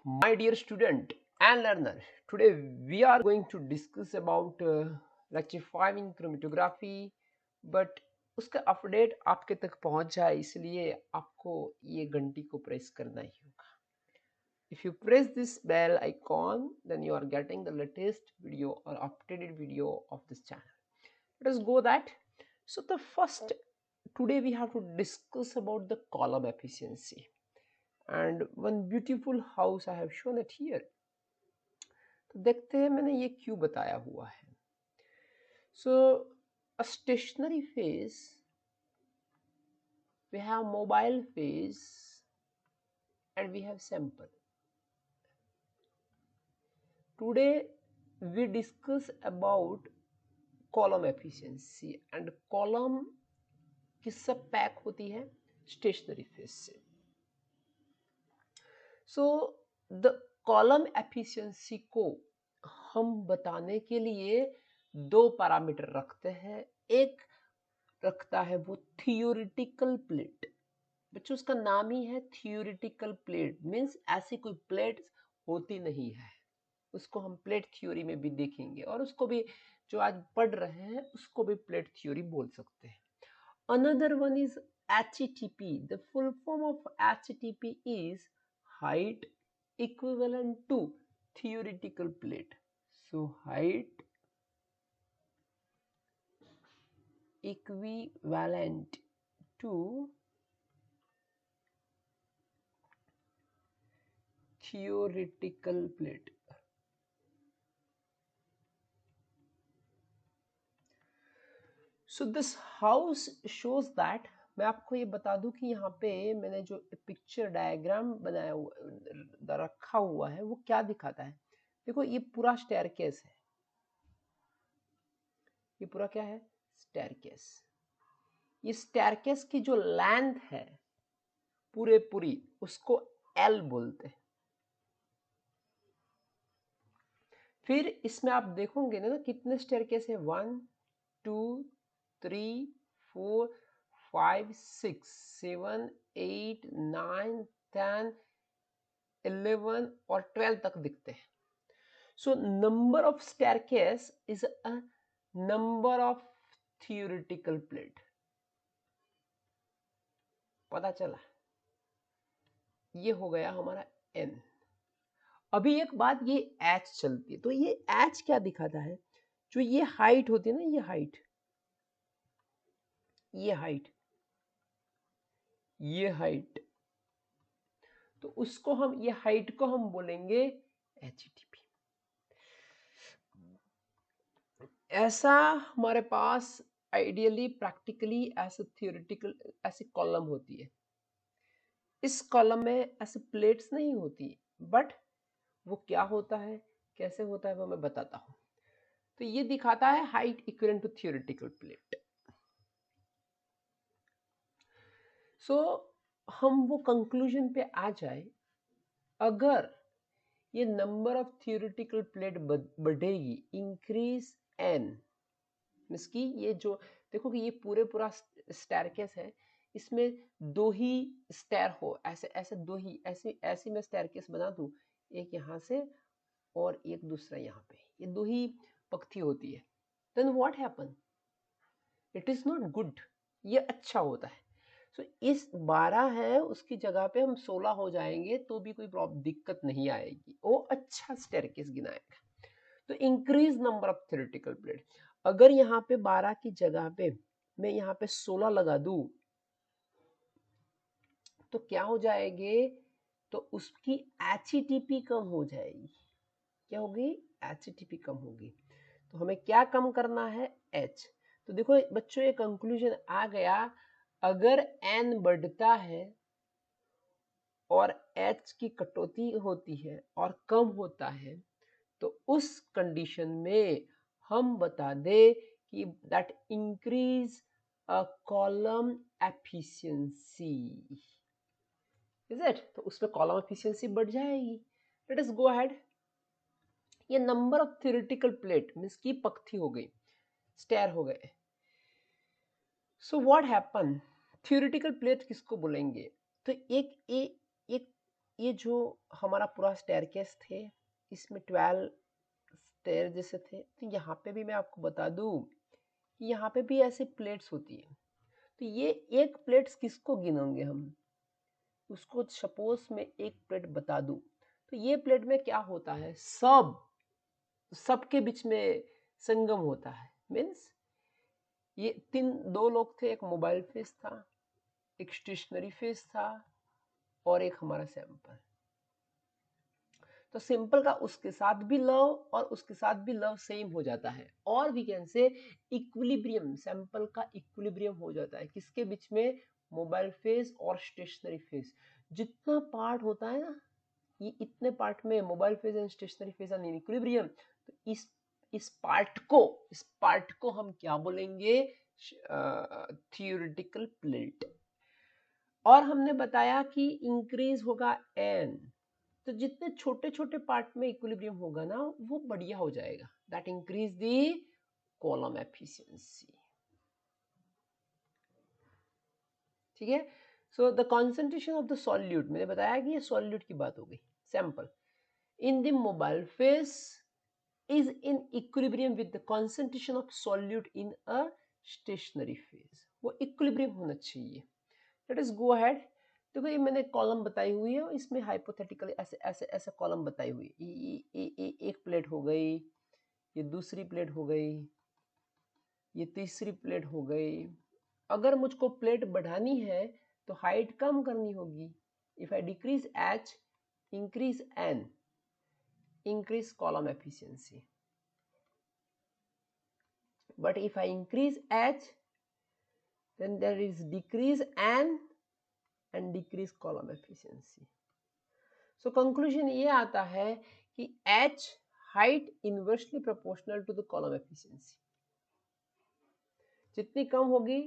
My dear student and learner, today we are going to discuss about lecture 5 in chromatography, but उसका update आपके तक पहुंच जाए इसलिए आपको ये घंटी को प्रेस करना ही होगा. If you press this bell icon, then you are getting the latest video or updated video of this channel. Let us go that. So the first, today we have to discuss about the column efficiency. And one beautiful house I have shown it here. तो देखते हैं मैंने ये क्यों बताया हुआ है. So a stationary phase, we have mobile phase, and we have sample. Today we discuss about column efficiency, and column किससे पैक होती है? स्टेशनरी फेज से. सो द कॉलम एफिशिएंसी को हम बताने के लिए दो पैरामीटर रखते हैं. एक रखता है वो थियोरिटिकल प्लेट. बच्चों उसका नाम ही है थियोरिटिकल प्लेट, मींस ऐसी कोई प्लेट होती नहीं है. उसको हम प्लेट थ्योरी में भी देखेंगे और उसको भी जो आज पढ़ रहे हैं उसको भी प्लेट थ्योरी बोल सकते हैं. Another one is HTP. The full form of HTP is height equivalent to theoretical plate. So height equivalent to theoretical plate. So this house shows that. मैं आपको ये बता दूं कि यहाँ पे मैंने जो पिक्चर डायग्राम बनाया हुआ रखा हुआ है वो क्या दिखाता है. देखो ये पूरा स्टेयरकेस है. ये पूरा क्या है? स्टेयरकेस. ये स्टेयरकेस की जो लेंथ है पूरी उसको L बोलते हैं. फिर इसमें आप देखोगे ना कितने स्टेयरकेस है? 1 2 3 4 5 6 7 8 9 10 11 और 12 तक दिखते हैं. So number of staircase is a number of theoretical plate. पता चला? ये हो गया हमारा n. अभी एक बात, ये h चलती है तो ये h क्या दिखाता है? जो ये हाइट होती है ना, ये हाइट, ये हाइट, तो उसको हम, ये हाइट को हम बोलेंगे HTP. ऐसा हमारे पास आइडियली प्रैक्टिकली ऐसे थियोरिटिकल ऐसी कॉलम होती है. इस कॉलम में ऐसे प्लेट्स नहीं होती, बट वो क्या होता है, कैसे होता है वो मैं बताता हूं. तो ये दिखाता है height equivalent to theoretical plate. So हम वो कंक्लूजन पे आ जाए, अगर ये नंबर ऑफ थियोरिटिकल प्लेट बढ़ेगी, इंक्रीज n, मींस की ये जो देखो कि ये पूरा स्टेयरकेस है, इसमें दो ही स्टेयर हो, ऐसे दो ही ऐसे मैं स्टेयरकेस बना दूं, एक यहाँ से और एक दूसरा यहाँ पे, ये दो ही पक्ति होती है. Then what happen? It is not good. ये अच्छा होता है. सो इस 12 है उसकी जगह पे हम 16 हो जाएंगे तो भी कोई प्रॉब्लम दिक्कत नहीं आएगी, वो अच्छा स्टेयरकेस गिनाएगा. तो increase number of theoretical plate. अगर यहाँ पे 12 की जगह पे मैं यहाँ पे 16 लगा दूं तो क्या हो जाएंगे? तो उसकी HTP कम हो जाएगी. क्या होगी? HTP कम होगी. तो हमें क्या कम करना है? H. तो देखो बच्चों ये कंक्लूजन आ गया, अगर n बढ़ता है और H की कटौती होती है और कम होता है तो उस कंडीशन में हम बता दे कि that increase a column efficiency. Is it? तो उसमें कॉलम एफिशिएंसी बढ़ जाएगी. Let us go ahead. ये number of theoretical plate means की पक्ति हो गई, स्टेयर हो गए. So what happen? Theoretical plate किसको बोलेंगे? तो एक ये जो हमारा पूरा स्टेयरकेस थे, इसमें 12 स्टेयर जैसे थे, तो यहाँ पे भी मैं आपको बता दूं कि यहाँ पे भी ऐसे प्लेट्स होती है। तो ये एक प्लेट्स किसको गिनोगे हम, उसको सपोज मैं एक प्लेट बता दूं, तो ये प्लेट में क्या होता है, सबके बीच में संगम होता है। मीन्स ये दो लोग थे, एक मोबाइल फेस था, एक स्टेशनरी फेस था, और एक हमारा सैंपल। तो सिंपल का उसके साथ भी लव और उसके साथ भी लव सेम हो जाता है, और we can say equilibrium, sample का इक्विलिब्रियम हो जाता है किसके बीच में, मोबाइल फेस और स्टेशनरी फेस। जितना पार्ट होता है ना, ये इतने पार्ट में mobile phase and stationary phase and equilibrium, तो इस पार्ट को हम क्या बोलेंगे, थियोरेटिकल प्लेट। और हमने बताया कि इंक्रीज होगा एन, तो जितने छोटे छोटे पार्ट में इक्विलिब्रियम होगा ना, वो बढ़िया हो जाएगा, that increase the column efficiency. ठीक है। So the concentration of the solute, मैंने बताया कि ये सॉल्यूट की बात हो गई। Sample in the mobile face is in equilibrium with the concentration of solute in a stationary phase, वो equilibrium होना चाहिए। Let us go ahead। देखो ये मैंने कॉलम बताई हुई है, इसमें हाइपोथेटिकली ऐसे ऐसे ऐसे कॉलम बताई हुई है। एक प्लेट हो गई, ये दूसरी प्लेट हो गई, ये तीसरी प्लेट हो गई। अगर मुझको प्लेट बढ़ानी है तो हाइट कम करनी होगी। If I decrease h, increase n, increase column efficiency. But if I increase h, then there is decrease n and decrease column efficiency. So conclusion ये आता है कि h height inversely proportional to the column efficiency. जितनी कम होगी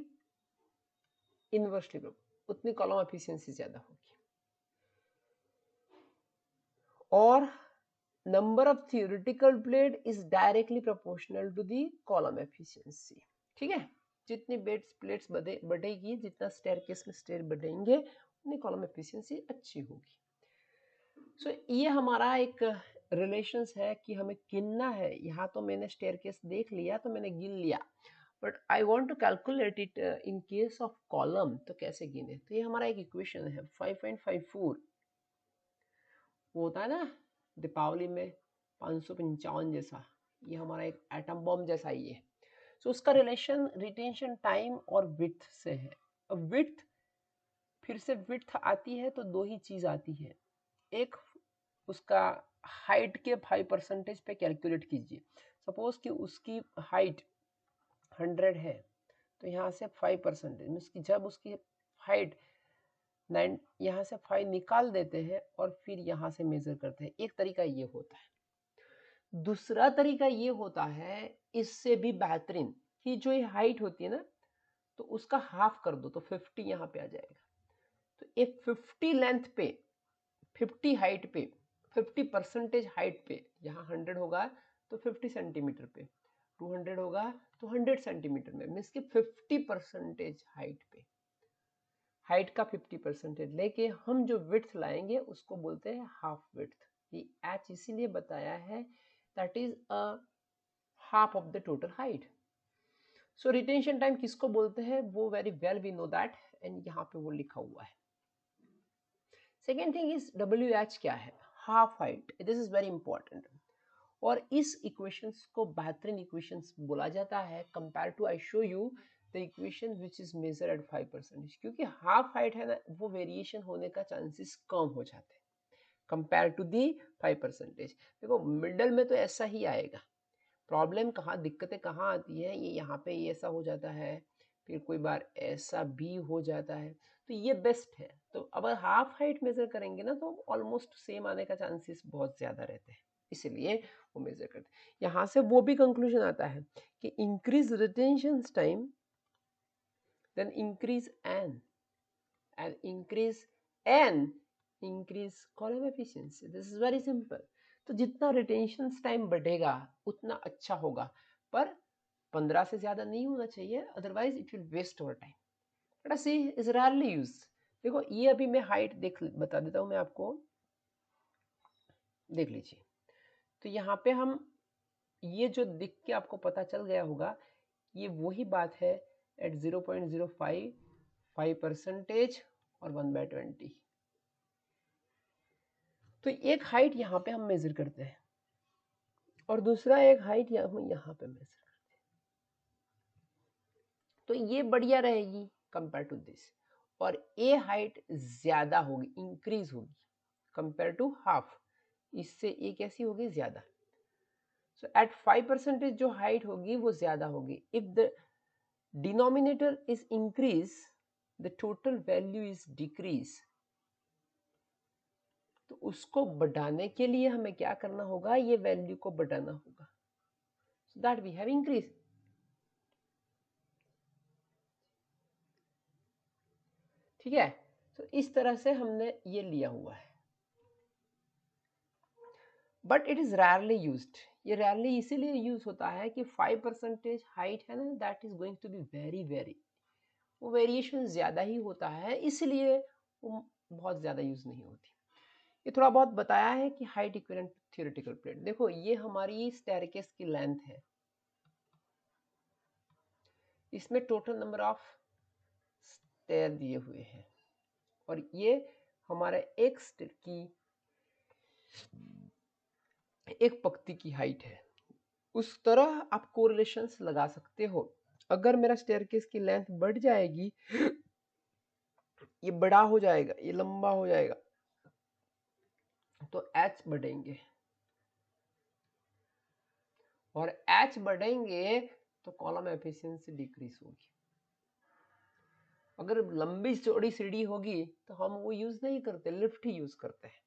inversely उतनी column efficiency ज्यादा होगी। और number of theoretical plate is directly proportional to the column efficiency. ठीक है, जितनी प्लेट्स बढ़ेगी, जितना स्टेयरकेस में स्टेयर बढ़ेंगे, उतनी कॉलम एफिशिएंसी अच्छी होगी। सो ये हमारा एक रिलेशंस है कि हमें गिनना है। यहाँ तो मैंने स्टेयरकेस देख लिया तो मैंने गिन लिया, but I want to calculate it in case of column, तो कैसे गिने। तो ये हमारा एक इक्वेशन है 5.54, वो होता है ना दीपावली में 555 जैसा, ये हमारा एक एटम बॉम्ब जैसा ही है। सो उसका रिलेशन रिटेंशन टाइम और विड्थ से है। अब विड्थ, फिर से विड्थ आती है तो दो ही चीज आती है, एक उसका हाइट के 5% पे कैलकुलेट कीजिए। सपोज कि उसकी हाइट 100 है, तो यहाँ से 5%, जब उसकी हाइट 9, यहाँ से 5 निकाल देते हैं और फिर यहाँ से मेजर करते हैं। एक तरीका ये होता है। दूसरा तरीका ये होता है, इससे भी बेहतरीन, कि जो ये हाइट होती है ना, तो उसका हाफ कर दो तो 50 यहाँ पे आ जाएगा। तो एक 50 लेंथ पे, 50 हाइट पे, 50% हाइट पे, यहाँ 100 होगा तो 50 सेंटीमीटर पे, 200 होगा तो 100 सेंटीमीटर में, मीन्स कि 50% हाइट पे, हाइट का 50% लेके हम जो विड्थ लाएंगे उसको बोलते हैं हाफ विड्थ। ये एच इसीलिए बताया है, that is a half of the total height. So retention time किसको बोलते हैं, वो very well we know that, and यहाँ पे वो लिखा हुआ है। Second thing is W H क्या है, half height, this is very important. और इस इक्वेशंस को बेहतरीन इक्वेशंस बोला जाता है compare to, I show you the equation which is measure at 5%, क्योंकि हाफ हाइट है ना, वो वेरिएशन होने का चांसेस कम हो जाते हैं कंपेयर टू दी 5%। देखो मिडल में तो ऐसा ही आएगा। प्रॉब्लम कहाँ, दिक्कतें कहाँ आती है, ये यहाँ पे ये ऐसा हो जाता है, फिर कोई बार ऐसा भी हो जाता है, तो ये बेस्ट है। तो अगर हाफ हाइट मेजर करेंगे ना, तो ऑलमोस्ट सेम आने का चांसेस बहुत ज्यादा रहते हैं, इसलिए वो मेजर करते हैं। यहाँ से वो भी कंक्लूजन आता है कि increase retention time, then increase N, and increase N increase column efficiency. This is very simple. तो जितना रिटेंशन टाइम बढ़ेगा उतना अच्छा होगा, पर 15 से ज्यादा नहीं होना चाहिए, otherwise it will waste over time. Let us see is rarely used. देखो ये अभी मैं हाइट देख बता देता हूँ मैं आपको, देख लीजिए। तो यहाँ पे हम ये जो दिख के आपको पता चल गया होगा, ये वही बात है एट 0.05 5% और 1/20। तो एक हाइट यहाँ पे हम मेजर करते हैं और दूसरा एक हाइट हम यहाँ पे मेजर करते हैं, तो ये बढ़िया रहेगी कंपेयर टू दिस, और ए हाइट ज्यादा होगी, इंक्रीज होगी कंपेयर टू हाफ, इससे ए कैसी होगी, ज्यादा। सो एट 5% जो हाइट होगी वो ज्यादा होगी। If the denominator is increase the total value is decrease, तो उसको बढ़ाने के लिए हमें क्या करना होगा, ये वैल्यू को बढ़ाना होगा, so that we have increase. ठीक है, तो इस तरह से हमने ये लिया हुआ है, but it is rarely used. ये रेयरली इसीलिए यूज होता है कि 5% हाइट है ना, that is going to be very very, वो वेरिएशन ज्यादा ही होता है, इसलिए वो बहुत ज्यादा यूज नहीं होती। ये थोड़ा बहुत बताया है कि height equivalent to theoretical plate. देखो ये हमारी स्टेयरकेस की लेंथ है, इसमें टोटल नंबर ऑफ स्टेयर दिए हुए हैं, और ये हमारे एक स्टेयर की एक पंक्ति की हाइट है। उस तरह आप कोरिलेशंस लगा सकते हो। अगर मेरा स्टेयरकेस की लेंथ बढ़ जाएगी, ये बड़ा हो जाएगा, ये लंबा हो जाएगा, तो एच बढ़ेंगे, और एच बढ़ेंगे तो कॉलम एफिशिएंसी डिक्रीज होगी। अगर लंबी चौड़ी सीढ़ी होगी तो हम वो यूज नहीं करते, लिफ्ट ही यूज करते हैं,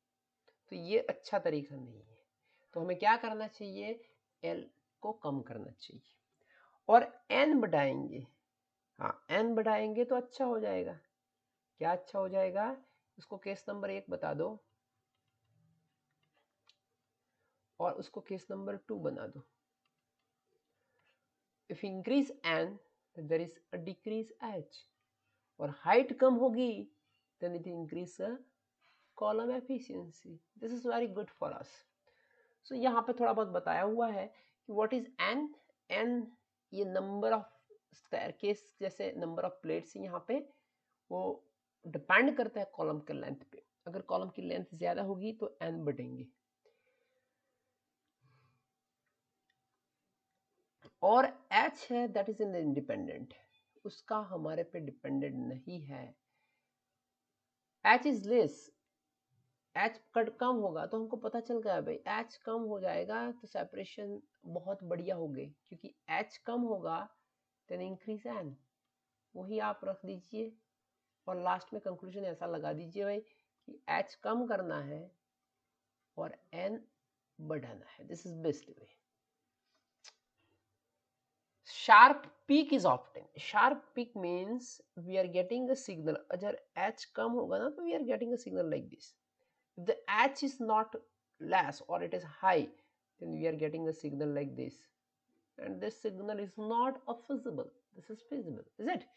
तो ये अच्छा तरीका नहीं है। तो हमें क्या करना चाहिए, एल को कम करना चाहिए और एन बढ़ाएंगे। हाँ, एन बढ़ाएंगे तो अच्छा हो जाएगा। क्या अच्छा हो जाएगा, उसको केस नंबर 1 बता दो और उसको केस नंबर 2 बना दो। If increase N there is a decrease H, और हाइट कम होगी then it increase column efficiency. This is very good for us. So यहाँ पे थोड़ा बहुत बताया हुआ है कि व्हाट इज एन। एन ये नंबर ऑफ स्टेयरकेस, जैसे नंबर ऑफ प्लेट्स यहाँ पे, वो डिपेंड करता है कॉलम के लेंथ पे। अगर कॉलम की लेंथ ज्यादा होगी तो एन बढ़ेंगे, और एच है दैट इज इंडिपेंडेंट, उसका हमारे पे डिपेंडेंट नहीं है। एच इज लेस, एच कट कम होगा तो हमको पता चल गया भाई एच कम हो जाएगा तो सेपरेशन बहुत बढ़िया हो गई, क्योंकि एच कम होगा देन इंक्रीज एन, वही आप रख दीजिए और लास्ट में कंक्लूजन ऐसा लगा दीजिए भाई कि एच कम करना है और एन बढ़ाना है। This is best way. Sharp peak is often, sharp peak means we are getting a signal, अगर h कम होगा ना तो we are getting a signal like this. If the h is not less or it is high, then we are getting a signal like this, and this signal is not a visible, this is visible, is it?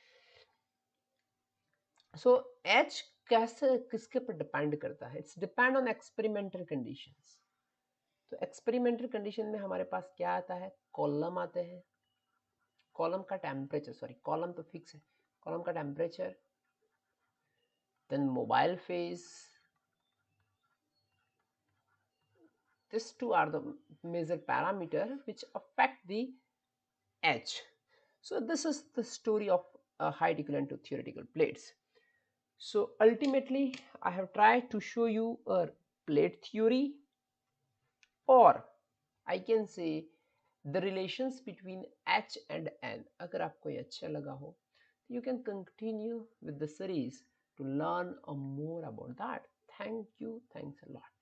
So h कैसे किसके पर depend करता है, it's depend on experimental conditions. तो experimental condition में हमारे पास क्या आता है, कॉलम आते हैं, कॉलम का टेम्परेचर, सॉरी कॉलम तो फिक्स है, कॉलम का temperature, then mobile phase, these two are the major parameter which affect the h. So this is the story of height equivalent to theoretical plates. So ultimately I have tried to show you a plate theory, or I can say the relations between h and n. अगर आपको ये अच्छा लगा हो, you can continue with the series to learn more about that. Thank you. Thanks a lot.